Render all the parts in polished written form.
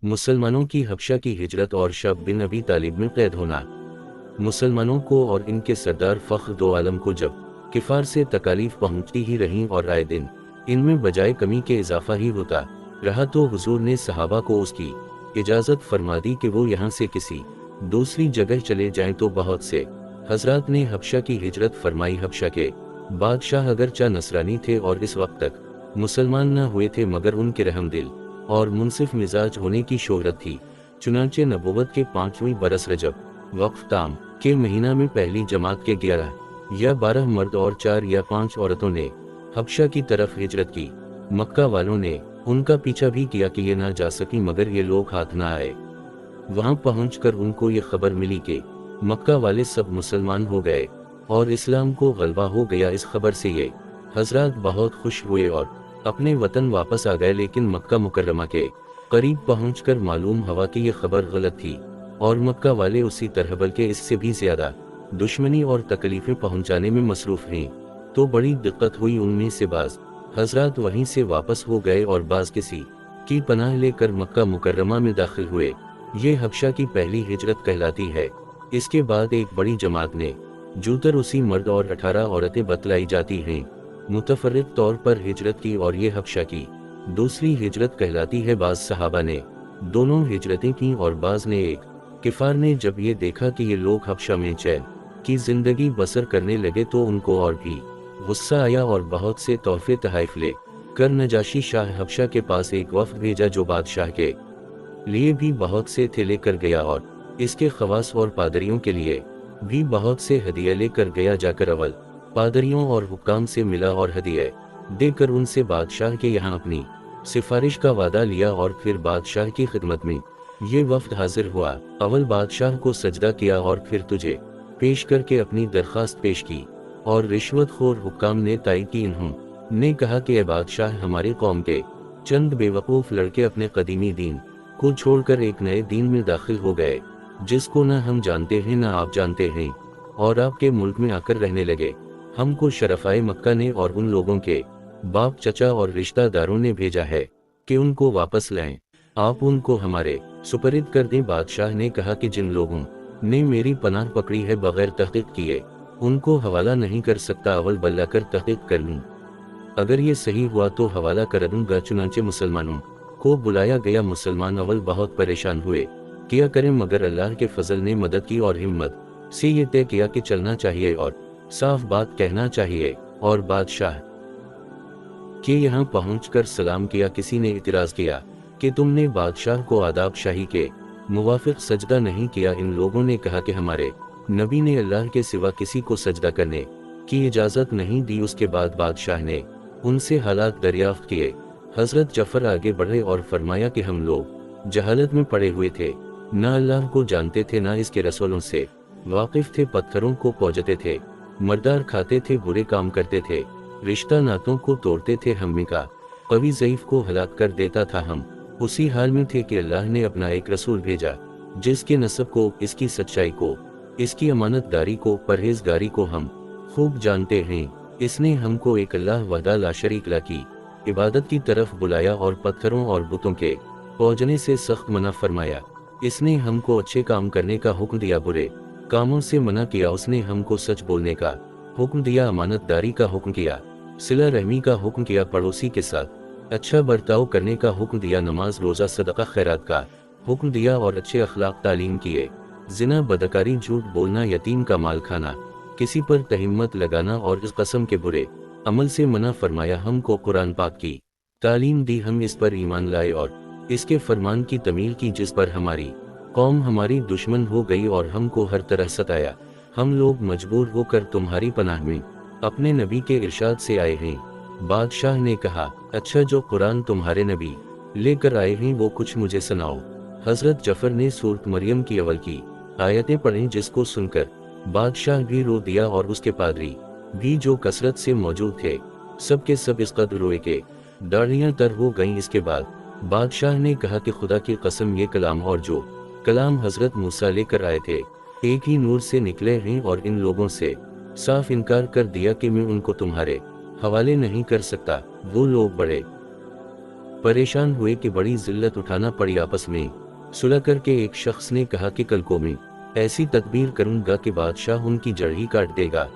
मुसलमानों की हबशा की हिजरत और शब बिन अबी तालिब में कैद होना। मुसलमानों को और इनके सरदार फख्र दो आलम को जब किफार से तकालीफ पहुंचती ही रहीं और आए दिन इनमें बजाय कमी के इजाफा ही होता रहा, तो हुजूर ने सहाबा को उसकी इजाज़त फरमा दी कि वो यहाँ से किसी दूसरी जगह चले जाएं। तो बहुत से हजरात ने हबशा की हिजरत फरमाई। हबशा के बादशाह अगरचा नसरानी थे और इस वक्त तक मुसलमान न हुए थे, मगर उनके रहमदिल और मुनसिफ मिजाज होने की शोहरत थी। चुनांचे नबुवत के 5वें बरस रजब वक्फ ताम के महीना में पहली जमात के 11 या 12 मर्द और 4 या 5 औरतों ने हबशा की तरफ हिजरत की। मक्का वालों ने उनका पीछा भी किया कि ये ना जा सकी, मगर ये लोग हाथ ना आए। वहां पहुंचकर उनको ये खबर मिली कि मक्का वाले सब मुसलमान हो गए और इस्लाम को गलबा हो गया। इस खबर से ये हजरात बहुत खुश हुए और अपने वतन वापस आ गए। लेकिन मक्का मुकर्रमा के करीब पहुंचकर मालूम हुआ कि ये खबर गलत थी और मक्का वाले उसी तरह बल्कि इससे भी ज्यादा दुश्मनी और तकलीफें पहुंचाने में मसरूफ हैं। तो बड़ी दिक्कत हुई। उनमें से बाज हजरात वहीं से वापस हो गए और बाज किसी की पनाह लेकर मक्का मुकर्रमा में दाखिल हुए। ये हबशा की पहली हिजरत कहलाती है। इसके बाद एक बड़ी जमात ने जूतर उसी मर्द और 18 औरतें बतलाई जाती हैं मुतफर्रिक तौर पर हिजरत की, और ये हबशा की दूसरी हिजरत कहलाती है। बाज सहाबा ने दोनों हिजरतें की और बाज ने एक। किफार ने जब ये देखा कि ये लोग हबशा में चैन की जिंदगी बसर करने लगे तो उनको और भी गुस्सा आया और बहुत से तोहफे तहाइफ ले कर नजाशी शाह हबशा के पास एक वफ्द भेजा, जो बादशाह के लिए भी बहुत से थे लेकर गया और इसके खवास और पादरियों के लिए भी बहुत से हदिया लेकर गया। जाकर अवल पादरियों और हुक्काम से मिला और हदिया देकर उनसे बादशाह के यहाँ अपनी सिफारिश का वादा लिया और फिर बादशाह की खिदमत में ये वफ्द हाजिर हुआ। अवल बादशाह को सजदा किया और फिर तुझे पेश करके अपनी दरखास्त पेश की और रिश्वतखोर हुक्काम ने तायद की। इन्होंने कहा कि ए बादशाह, हमारी कौम के चंद बेवकूफ़ लड़के अपने कदीमी दीन को छोड़कर एक नए दीन में दाखिल हो गए जिसको न हम जानते हैं न आप जानते हैं, और आपके मुल्क में आकर रहने लगे। हमको शरफ़ाए मक्का ने और उन लोगों के बाप चचा और रिश्तेदारों ने भेजा है कि उनको वापस लाएं। आप उनको हमारे सुपरद कर दें। बादशाह ने कहा कि जिन लोगों ने मेरी पनाह पकड़ी है बगैर तहक़ीक़ किए उनको हवाला नहीं कर सकता। अवल बल्ला कर तहक़ीक़ कर लूँ, अगर ये सही हुआ तो हवाला कर दूंगा। चुनांचे मुसलमानों को बुलाया गया। मुसलमान अवल बहुत परेशान हुए, क्या करें, मगर अल्लाह के फजल ने मदद की और हिम्मत से ये तय किया कि चलना चाहिए और साफ बात कहना चाहिए। और बादशाह के यहाँ पहुंचकर सलाम किया। किसी ने इतराज किया कि तुमने बादशाह को आदाब शाही के मुवाफिक सजदा नहीं किया। इन लोगों ने कहा कि हमारे नबी ने अल्लाह के सिवा किसी को सजदा करने की इजाज़त नहीं दी। उसके बाद बादशाह ने उनसे हालात दरियाफ्त किए। हजरत जफर आगे बढ़े और फरमाया कि हम लोग जहालत में पड़े हुए थे, ना अल्लाह को जानते थे ना इसके रसूलों से वाकिफ थे, पत्थरों को पूजते थे, मर्दार खाते थे, बुरे काम करते थे, रिश्ता नातों को तोड़ते थे, हम्मी का कभी ज़ईफ को हलाक कर देता था। हम उसी हाल में थे कि अल्लाह ने अपना एक रसूल भेजा जिसके नसब को, इसकी सच्चाई को, इसकी अमानतदारी को, परहेजगारी को हम खूब जानते हैं। इसने हमको एक अल्लाह वहदा ला शरीक ला की इबादत की तरफ बुलाया और पत्थरों और बुतों के पूजने से सख्त मना फरमाया। इसने हमको अच्छे काम करने का हुक्म दिया, बुरे कामों से मना किया। उसने हमको सच बोलने का हुक्म दिया, अमानतदारी का हुक्म किया, सिला रहमी का हुक्म किया, पड़ोसी के साथ अच्छा बर्ताव करने का हुक्म दिया, नमाज रोज़ा सदका खैरात का हुक्म दिया और अच्छे अखलाक तालीम किए। जिना, बदकारी, झूठ बोलना, यतीम का माल खाना, किसी पर तहिम्मत लगाना और इस कसम के बुरे अमल से मना फरमाया। हमको कुरान पाक की तालीम दी, हम इस पर ईमान लाए और इसके फरमान की तमील की जिस पर हमारी कौम हमारी दुश्मन हो गई और हमको हर तरह सताया। हम लोग मजबूर होकर तुम्हारी पनाह में अपने नबी के इरशाद से आए हैं। बादशाह ने कहा, अच्छा, जो कुरान तुम्हारे नबी लेकर आए हैं वो कुछ मुझे सुनाओ। हजरत जफर ने सूरत मरियम की अवल की आयतें पढ़ी, जिसको सुनकर बादशाह भी रो दिया और उसके पादरी भी जो कसरत से मौजूद थे सब के सब इस कदर रोए के दाढ़ियां तर हो गईं। इसके बाद बादशाह ने कहा कि खुदा की कसम, ये कलाम और जो कलाम हजरत मूसा लेकर आए थे एक ही नूर से निकले हैं और इन लोगों से साफ इनकार कर दिया कि मैं उनको तुम्हारे हवाले नहीं कर सकता। वो लोग बड़े परेशान हुए कि बड़ी जिल्लत उठाना पड़ी। आपस में सुलह करके एक शख्स ने कहा कि कल को मैं ऐसी तदबीर करूंगा कि बादशाह उनकी जड़ ही काट देगा।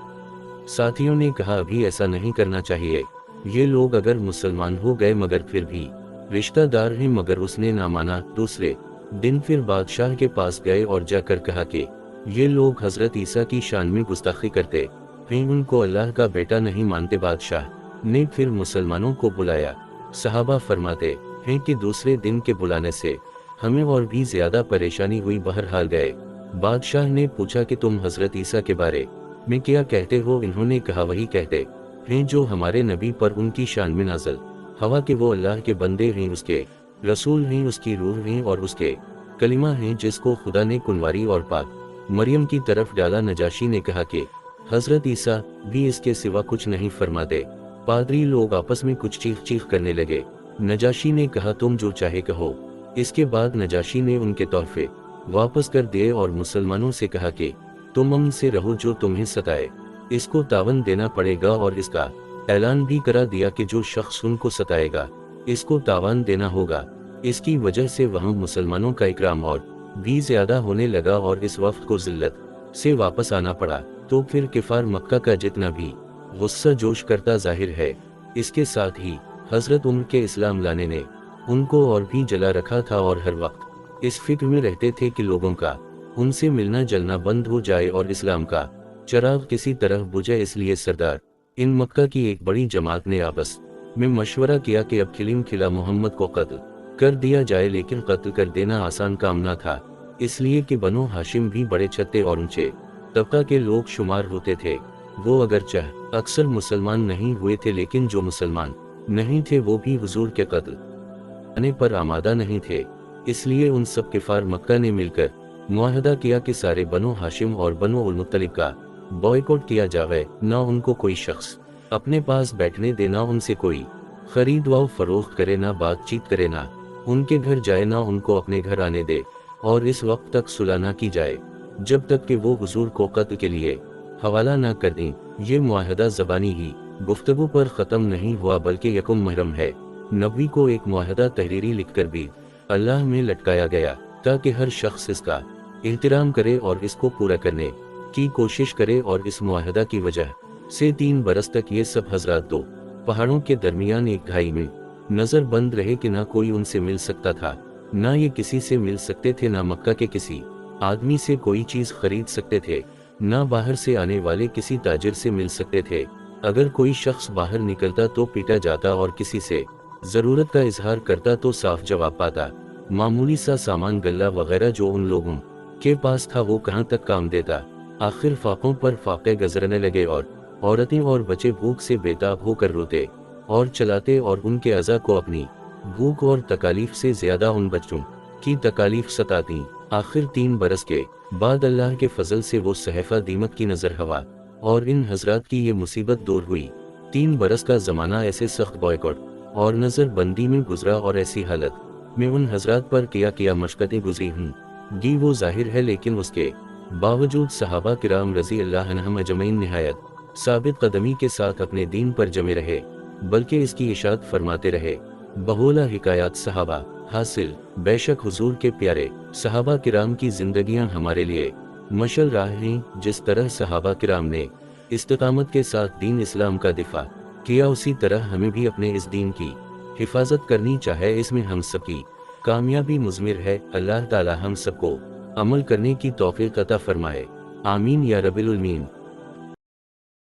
साथियों ने कहा अभी ऐसा नहीं करना चाहिए, ये लोग अगर मुसलमान हो गए मगर फिर भी रिश्तेदार हैं। मगर उसने ना माना। दूसरे दिन फिर बादशाह के पास गए और जाकर कहा कि ये लोग हजरत ईसा की शान में गुस्ताखी करते हैं, उनको अल्लाह का बेटा नहीं मानते। बादशाह ने फिर मुसलमानों को बुलाया। सहाबा फरमाते हैं कि दूसरे दिन के बुलाने से हमें और भी ज्यादा परेशानी हुई। बहरहाल गए। बादशाह ने पूछा कि तुम हजरत ईसा के बारे में क्या कहते हो? इन्होंने कहा वही कहते हैं जो हमारे नबी पर उनकी शान में नाज़िल हवा कि वो अल्लाह के बंदे हैं, उसके रसूल हैं, उसकी रूह हैं और उसके कलिमा हैं जिसको खुदा ने कुनवारी और पाक मरियम की तरफ डाला। नजाशी ने कहा कि हजरत ईसा भी इसके सिवा कुछ नहीं फरमाते। पादरी लोग आपस में कुछ चीख चीख करने लगे। नजाशी ने कहा तुम जो चाहे कहो। इसके बाद नजाशी ने उनके तोहफे वापस कर दिए और मुसलमानों से कहा कि तुम अमन से रहो, जो तुम्हें सताए इसको तावन देना पड़ेगा। और इसका ऐलान भी करा दिया कि जो शख्स उनको सताएगा इसको तावान देना होगा। इसकी वजह से वहां मुसलमानों का इकराम और भी ज्यादा होने लगा और इस वक्त को जिल्लत से वापस आना पड़ा। तो फिर किफार मक्का का जितना भी गुस्सा जोश करता जाहिर है। इसके साथ ही हजरत उमर के इस्लाम लाने ने उनको और भी जला रखा था और हर वक्त इस फिक्र में रहते थे कि लोगों का उनसे मिलना जलना बंद हो जाए और इस्लाम का चिराग किसी तरह बुझे। इसलिए सरदार इन मक्का की एक बड़ी जमात ने आपस में मशवरा किया कि अब खिलिम खिला मोहम्मद को कत्ल कर दिया जाए। लेकिन कत्ल कर देना आसान काम न था, इसलिए कि बनो हाशिम भी बड़े छत्ते और ऊंचे तबका के लोग शुमार होते थे। वो अगरचे अक्सर मुसलमान नहीं हुए थे, लेकिन जो मुसलमान नहीं थे वो भी हुजूर के कत्ल आने पर आमादा नहीं थे। इसलिए उन सब किफार मक्का ने मिलकर मुआहदा किया कि सारे बनो हाशिम और बनो उल मुत्तलिब का बॉयकॉट किया जाए। न उनको कोई शख्स अपने पास बैठने दे, ना उनसे कोई खरीद व फरोख्त करे, ना बातचीत करे, ना उनके घर जाए, ना उनको अपने घर आने दे। और इस वक्त तक सुलह न की जाए जब तक कि वो हुजूर को कत्ल के लिए हवाला न कर दें। ये मुआहदा ज़बानी ही गुफ्तगू पर ख़त्म नहीं हुआ, बल्कि यकुम मुहर्रम है नबी को एक मुआहदा तहरीरी लिखकर भी अल्लाह में लटकाया गया, ताकि हर शख्स इसका एहतराम करे और इसको पूरा करने की कोशिश करे। और इस मुआहदा की वजह से 3 बरस तक ये सब हजरात दो पहाड़ों के दरमियान एक घाई में नजर बंद रहे कि ना कोई उनसे मिल सकता था, ना ये किसी से मिल सकते थे, ना मक्का के किसी आदमी से कोई चीज खरीद सकते थे, ना बाहर से आने वाले किसी ताजिर से मिल सकते थे। अगर कोई शख्स बाहर निकलता तो पीटा जाता और किसी से जरूरत का इजहार करता तो साफ जवाब पाता। मामूली सा सामान गल्ला वगैरह जो उन लोगों के पास था वो कहाँ तक काम देता। आखिर फाकों पर फाके गजरने लगे और औरतें और बच्चे भूख से बेताब होकर रोते और चलाते और उनके अज़ा को अपनी भूख और तकालीफ से ज्यादा उन बच्चों की तकालीफ सताती। आखिर 3 बरस के बाद अल्लाह के फजल से वो सहफा दीमक की नजर हवा और इन हजरात की ये मुसीबत दूर हुई। 3 बरस का जमाना ऐसे सख्त बॉयकॉट और नजर बंदी में गुजरा और ऐसी हालत में उन हजरात पर किया मशक्कतें गुजरी गी वो जाहिर है, लेकिन उसके बावजूद सहाबा किराम रज़ी अल्लाह अन्हुम अजमईन निहायत साबित कदमी के साथ अपने दीन पर जमे रहे, बल्कि इसकी इशाअत फरमाते रहे। बहुला हिकायात सहाबा हासिल। बेशक हुजूर के प्यारे सहाबा किराम की जिंदगियां हमारे लिए मशल राह हैं। जिस तरह सहाबा किराम ने इस्तिकामत के साथ दीन इस्लाम का दिफा किया, उसी तरह हमें भी अपने इस दीन की हिफाजत करनी चाहिए। इसमें हम सबकी कामयाबी मुज़मिर है। अल्लाह ताला हम सबको अमल करने की तौफीक अता फरमाए। आमीन या रब्बिल आलमीन।